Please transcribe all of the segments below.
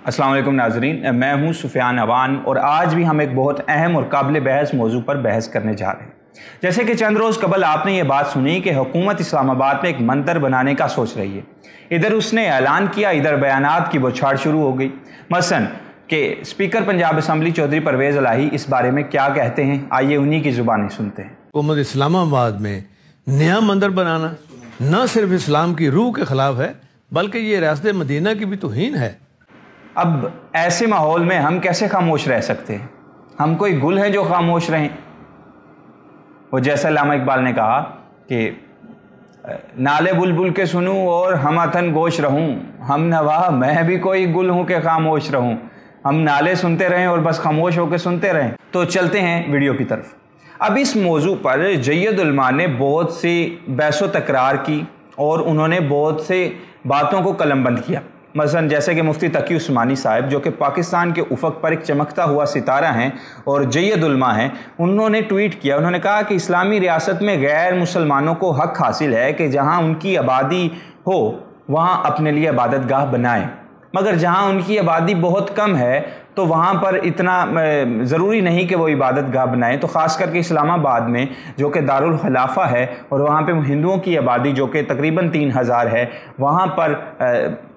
अस्सलाम वालेकुम नाज़रीन, मैं हूं सुफियान अवान और आज भी हम एक बहुत अहम और काबिल बहस मौजू पर बहस करने जा रहे हैं। जैसे कि चंद रोज़ कबल आपने ये बात सुनी कि हुकूमत इस्लामाबाद में एक मंदिर बनाने का सोच रही है। इधर उसने ऐलान किया, इधर बयानात की बौछार शुरू हो गई। मसलन कि स्पीकर पंजाब असम्बली चौधरी परवेज़ इलाही इस बारे में क्या कहते हैं, आइए उन्हीं की ज़ुबानी सुनते हैं। हुकूमत इस्लामाबाद में नया मंदिर बनाना न सिर्फ इस्लाम की रूह के ख़िलाफ़ है बल्कि ये रियासत मदीना की भी तौहीन है। अब ऐसे माहौल में हम कैसे खामोश रह सकते हैं? हम कोई गुल हैं जो खामोश रहें? वो जैसा अल्लामा इकबाल ने कहा कि नाले बुलबुल के सुनूं और हम अथन गोश रहूं, हम नवा मैं भी कोई गुल हूं कि खामोश रहूं। हम नाले सुनते रहें और बस खामोश होकर सुनते रहें। तो चलते हैं वीडियो की तरफ। अब इस मौजू पर जय्यद उलमा ने बहुत सी बहस व तकरार की और उन्होंने बहुत से बातों को कलमबंद किया। मसलन जैसे कि मुफ्ती तकी उस्मानी साहब, जो कि पाकिस्तान के उफ़क़ पर एक चमकता हुआ सितारा हैं और जय्यद उलमा हैं, उन्होंने ट्वीट किया। उन्होंने कहा कि इस्लामी रियासत में गैर मुसलमानों को हक़ हासिल है कि जहाँ उनकी आबादी हो वहाँ अपने लिए इबादत गाह बनाएँ, मगर जहाँ उनकी आबादी बहुत कम है तो वहाँ पर इतना ज़रूरी नहीं कि वो इबादत गाह बनाएँ। तो ख़ास करके इस्लामाबाद में जो कि दारुल खिलाफा है और वहाँ पे हिंदुओं की आबादी जो कि तकरीबन 3000 है, वहाँ पर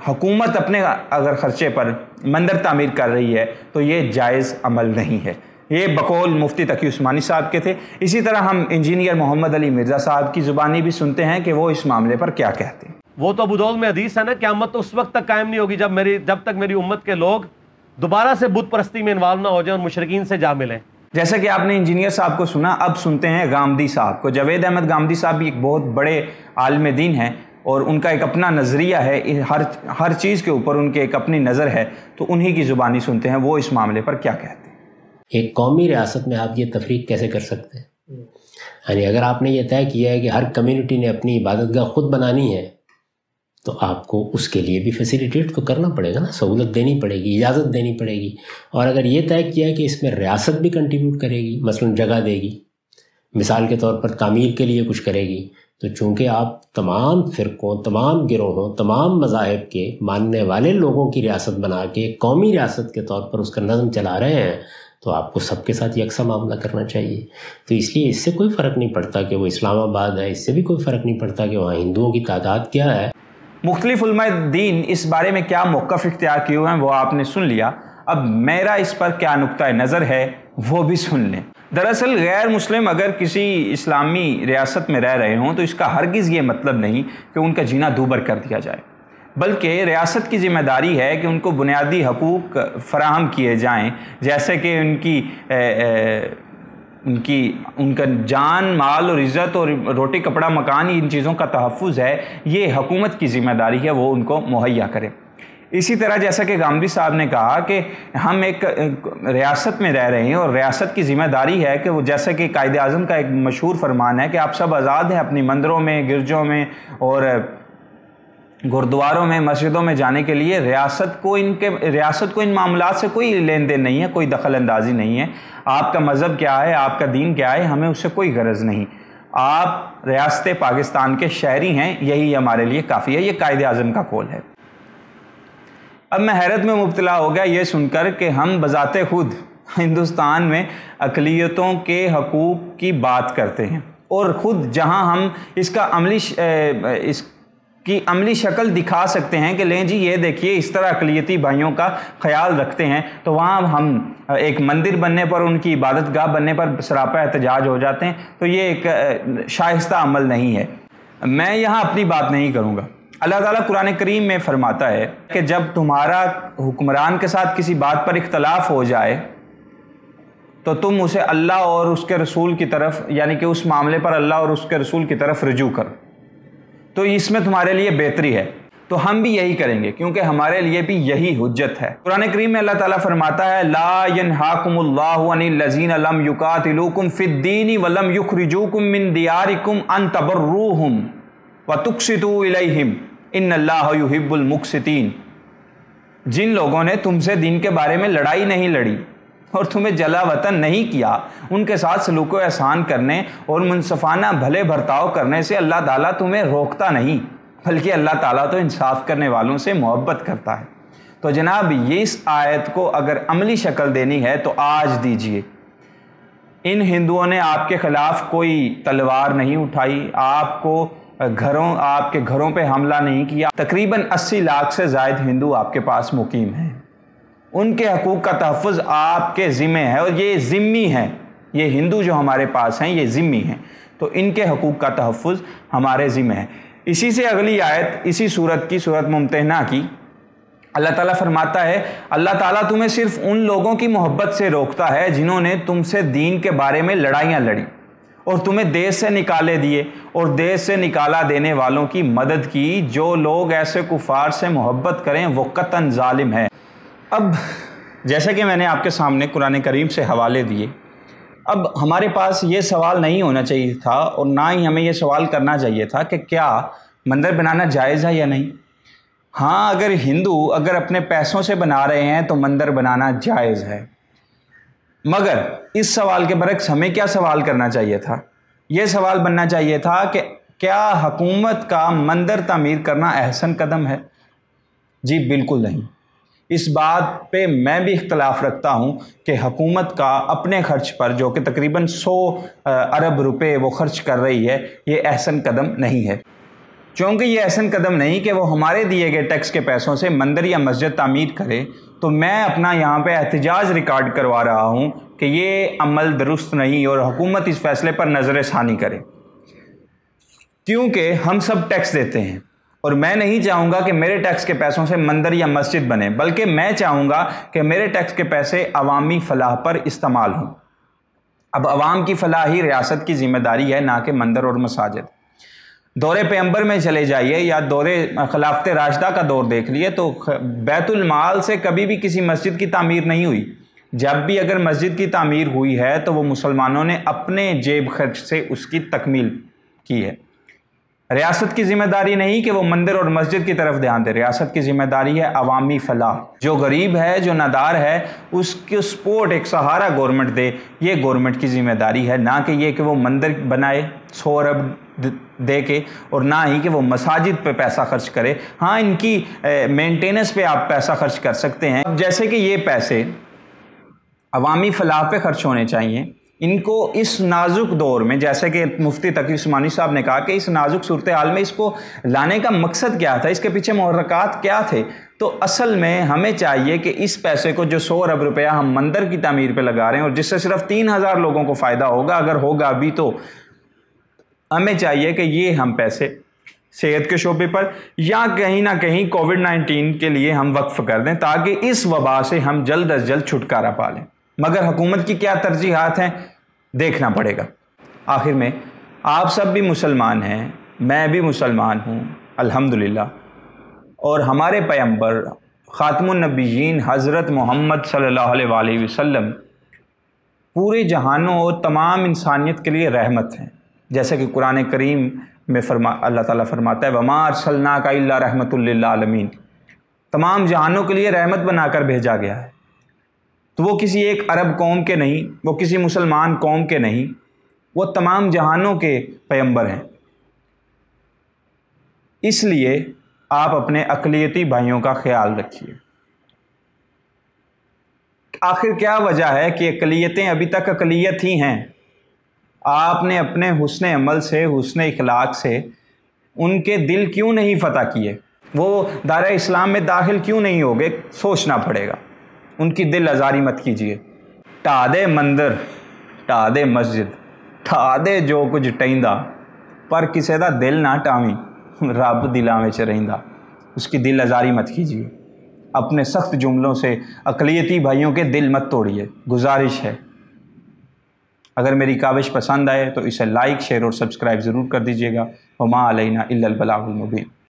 हुकूमत अपने अगर ख़र्चे पर मंदिर तामीर कर रही है तो ये जायज़ अमल नहीं है। ये बकौल मुफ्ती तकी उस्मानी साहब के थे। इसी तरह हम इंजीनियर मोहम्मद अली मिर्ज़ा साहब की ज़ुबानी भी सुनते हैं कि वो इस मामले पर क्या कहते हैं। वो तो अबू दाऊद में हदीस है ना, क़यामत तो उस वक्त तक कायम नहीं होगी जब तक मेरी उम्मत के लोग दोबारा से बुत परस्ती में इन्वॉल्व ना हो जाए और मुशरिकीन से जा मिलें। जैसे कि आपने इंजीनियर साहब को सुना, अब सुनते हैं गामदी साहब को। जावेद अहमद गामदी साहब भी एक बहुत बड़े आलिम दीन हैं और उनका एक अपना नज़रिया है, हर चीज़ के ऊपर उनके एक अपनी नज़र है। तो उन्हीं की ज़ुबानी सुनते हैं वो इस मामले पर क्या कहते हैं। एक कौमी रियासत में आप ये तफरीक कैसे कर सकते हैं? यानी अगर आपने ये तय किया है कि हर कम्युनिटी ने अपनी इबादतगाह खुद बनानी है तो आपको उसके लिए भी फैसिलिटेट तो करना पड़ेगा ना, सहूलत देनी पड़ेगी, इजाज़त देनी पड़ेगी। और अगर ये तय किया है कि इसमें रियासत भी कंट्रीब्यूट करेगी, मसलन जगह देगी, मिसाल के तौर पर तामीर के लिए कुछ करेगी, तो चूँकि आप तमाम फ़िरक़ों, तमाम गिरोहों, तमाम मज़ाहिब के मानने वाले लोगों की रियासत बना के कौमी रियासत के तौर पर उसका नज़म चला रहे हैं तो आपको सबके साथ यकसा मामला करना चाहिए। तो इसलिए इससे कोई फ़र्क नहीं पड़ता कि वो इस्लामाबाद है, इससे भी कोई फ़र्क नहीं पड़ता कि वहाँ हिंदुओं की तादाद क्या है। मुख्तलिफ उलमाए दीन इस बारे में क्या मौक़िफ़ इख्तियार किए हुए हैं वो आपने सुन लिया। अब मेरा इस पर क्या नुक्ता नज़र है वो भी सुन लें। दरअसल गैर मुस्लिम अगर किसी इस्लामी रियासत में रह रहे हों तो इसका हरगिज़ ये मतलब नहीं कि उनका जीना दूभर कर दिया जाए, बल्कि रियासत की ज़िम्मेदारी है कि उनको बुनियादी हकूक़ फ़राहम किए जाएँ, जैसे कि उनका जान माल और इज़्ज़त और रोटी कपड़ा मकान, इन चीज़ों का तहफ़्फ़ुज़ है, ये हुकूमत की ज़िम्मेदारी है, वो उनको मुहैया करे। इसी तरह जैसा कि गामदी साहब ने कहा कि हम एक रियासत में रह रहे हैं और रियासत की ज़िम्मेदारी है कि वो, जैसे कि कायद आज़म का एक मशहूर फरमान है कि आप सब आज़ाद हैं अपनी मंदिरों में, गिरजों में और गुरुद्वारों में, मस्जिदों में जाने के लिए। रियासत को इन मामलात से कोई लेन देन नहीं है, कोई दखल अंदाजी नहीं है। आपका मज़हब क्या है, आपका दीन क्या है, हमें उससे कोई गरज नहीं। आप रियासत पाकिस्तान के शहरी हैं, यही हमारे लिए काफ़ी है। ये कायद आज़म का कौल है। अब मैं हैरत में मुब्तला हो गया ये सुनकर कि हम बज़ाते खुद हिंदुस्तान में अक़लियतों के हकूक़ की बात करते हैं और ख़ुद जहां हम इसकी अमली शक्ल दिखा सकते हैं कि लें जी ये देखिए इस तरह अक़लियती भाइयों का ख़याल रखते हैं, तो वहाँ हम एक मंदिर बनने पर, उनकी इबादत गाह बनने पर सरापा एहतजाज हो जाते हैं। तो ये एक शाइस्ता अमल नहीं है। मैं यहाँ अपनी बात नहीं करूँगा। अल्लाह ताला कुरान करीम में फरमाता है कि जब तुम्हारा हुक्मरान के साथ किसी बात पर इख्तलाफ हो जाए तो तुम उसे अल्लाह और उसके रसूल की तरफ, यानी कि उस मामले पर अल्लाह और उसके रसूल की तरफ रुजू करो, तो इसमें तुम्हारे लिए बेहतरी है। तो हम भी यही करेंगे क्योंकि हमारे लिए भी यही हुज्जत है। कुरान करीम में अल्लाह ताला फरमाता है, ला यनहाकुमुल्लाहु अनिल लज़ीना लम युकातिलूकुम फिद्दीनी वलम युखरिजूकुम मिन दियारिकुम अन तबर्रूहुम व तुक़सितू इलैहिम इन्नल्लाह युहिब्बुल मुक़सितीन। जिन लोगों ने तुमसे दीन के बारे में लड़ाई नहीं लड़ी और तुम्हें जला वतन नहीं किया, उनके साथ सलूक व एहसान करने और मुनसफ़ाना भले बर्ताव करने से अल्लाह ताला तुम्हें रोकता नहीं, बल्कि अल्लाह ताला तो इंसाफ करने वालों से मोहब्बत करता है। تو جناب یہ اس آیت کو اگر عملی شکل دینی ہے تو آج دیجئے۔ ان ہندوؤں نے آپ کے خلاف کوئی تلوار نہیں اٹھائی، آپ کے گھروں پہ حملہ نہیں کیا۔ تقریباً 80 لاکھ سے زائد ہندو آپ کے پاس مقیم ہیں، ان کے حقوق کا تحفظ آپ کے ذمہ ہے، اور یہ ذمی ہیں، یہ ہندو جو ہمارے پاس ہیں یہ ذمی ہیں، تو ان کے حقوق کا تحفظ ہمارے ذمہ ہے۔ اسی سے اگلی آیت اسی سورت کی، سورت ممتحنہ کی، اللہ تعالیٰ فرماتا ہے اللہ تعالیٰ تمہیں صرف ان لوگوں کی محبت سے روکتا ہے جنہوں نے تم سے دین کے بارے میں لڑائیاں لڑی اور تمہیں دیش سے نکالے دیے اور دیش سے نکالا دینے والوں کی مدد کی۔ جو لوگ ایسے کفار سے محبت کریں وہ قطعاً ظالم ہے۔ اب جیسا کہ میں نے آپ کے سامنے قرآن کریم سے حوالے دیے، اب ہمارے پاس یہ سوال نہیں ہونا چاہیے تھا اور نہ ہی ہمیں یہ سوال کرنا چاہیے تھا کہ کیا مندر بنانا جائز ہے یا نہیں۔ ہاں، اگر ہندو اگر اپنے پیسوں سے بنا رہے ہیں تو مندر بنانا جائز ہے، مگر اس سوال کے برعکس ہمیں کیا سوال کرنا چاہیے تھا؟ یہ سوال بننا چاہیے تھا کہ کیا حکومت کا مندر تعمیر کرنا احسن قدم ہے؟ جی بالکل نہیں۔ اس بات پہ میں بھی اختلاف رکھتا ہوں کہ حکومت کا اپنے خرچ پر جو کہ تقریباً 100 ارب روپے وہ خرچ کر رہی ہے، یہ احسن قدم نہیں ہے۔ چونکہ یہ احسن قدم نہیں کہ وہ ہمارے دیے گئے ٹیکس کے پیسوں سے مندر یا مسجد تعمیر کرے، تو میں اپنا یہاں پہ احتجاج ریکارڈ کروا رہا ہوں کہ یہ عمل درست نہیں اور حکومت اس فیصلے پر نظر ثانی کرے، کیونکہ ہم سب ٹیکس دیتے ہیں اور میں نہیں چاہوں گا کہ میرے ٹیکس کے پیسوں سے مندر یا مسجد بنے، بلکہ میں چاہوں گا کہ میرے ٹیکس کے پیسے عوامی فلاح پر استعمال ہوں۔ اب عوام کی فلاح ہی ریاست کی ذمہ داری ہے، نہ کہ مندر اور مساجد۔ دور پیغمبر میں چلے جائیے یا دور خلافت راشدہ کا دور دیکھ لیے تو بیت المال سے کبھی بھی کسی مسجد کی تعمیر نہیں ہوئی۔ جب بھی اگر مسجد کی تعمیر ہوئی ہے تو وہ مسلمانوں نے اپنے جیب خرچ سے اس کی تکمیل کی ہے۔ ریاست کی ذمہ داری نہیں کہ وہ مندر اور مسجد کی طرف دھیان دے، ریاست کی ذمہ داری ہے عوامی فلاح۔ جو غریب ہے، جو نادار ہے، اس کی سپورٹ ایک سہارا گورنمنٹ دے، یہ گورنمنٹ کی ذمہ داری ہے، نہ کہ یہ کہ وہ مندر بنائے 100 ارب دے کے، اور نہ ہی کہ وہ مساجد پہ پیسہ خرچ کرے۔ ہاں، ان کی مینٹیننس پہ آپ پیسہ خرچ کر سکتے ہیں، جیسے کہ یہ پیسے عوامی فلاح پہ خرچ ہونے چاہیے۔ ان کو اس نازک دور میں، جیسے کہ مفتی تقی عثمانی صاحب نے کہا کہ اس نازک صورتحال میں اس کو لانے کا مقصد کیا تھا، اس کے پیچھے محرکات کیا تھے، تو اصل میں ہمیں چاہیے کہ اس پیسے کو جو 100 ارب روپیہ ہم مندر کی تعمیر پہ لگا رہے ہیں اور جس سے صرف 3000 لوگوں کو فائدہ ہوگا، اگر ہوگا بھی، تو ہمیں چاہیے کہ یہ ہم پیسے صحت کے شعبے پر یا کہیں نہ کہیں کووڈ-19 کے لیے ہم وقف کر دیں، تاکہ اس وبا سے ہم جلد از جلد چھٹکارا پا لیں۔ مگر حکومت کی کیا ترجیحات ہیں، دیکھنا پڑے گا۔ آخر میں آپ سب بھی مسلمان ہیں، میں بھی مسلمان ہوں الحمدللہ، اور ہمارے پیغمبر خاتم النبیین حضرت محمد صلی اللہ علیہ وآلہ وسلم پورے جہانوں اور تمام انسانیت کے لیے رحمت ہیں، جیسے کہ قرآن کریم میں اللہ تعالیٰ فرماتا ہے وَمَا أَرْسَلْنَاكَ إِلَّا رَحْمَةٌ لِّلْعَالَمِينَ، تمام جہانوں کے لیے رحمت بنا کر بھیجا گیا ہے۔ تو وہ کسی ایک عرب قوم کے نہیں، وہ کسی مسلمان قوم کے نہیں، وہ تمام جہانوں کے پیغمبر ہیں۔ اس لیے آپ اپنے اقلیتی بھائیوں کا خیال رکھیے۔ آخر کیا وجہ ہے کہ اقلیتیں ابھی تک اقلیت ہی ہیں؟ آپ نے اپنے حسن عمل سے، حسن اخلاق سے ان کے دل کیوں نہیں فتح کیے؟ وہ دائرہ اسلام میں داخل کیوں نہیں ہوگے؟ سوچنا پڑے گا۔ ان کی دل آزاری مت کیجیے۔ ٹا دے مندر، ٹا دے مسجد، ٹا دے جو کچھ ٹیندا، پر کسے دا دل نہ ٹاویں، رب دلاں وچ رہندا۔ اس کی دل آزاری مت کیجیے، اپنے سخت جملوں سے اقلیتی بھائیوں کے دل مت توڑیے، گزارش ہے۔ اگر میری کاوش پسند آئے تو اسے لائک، شیئر اور سبسکرائب ضرور کر دیجیے گا۔ وما علینا الا البلاغ المبین۔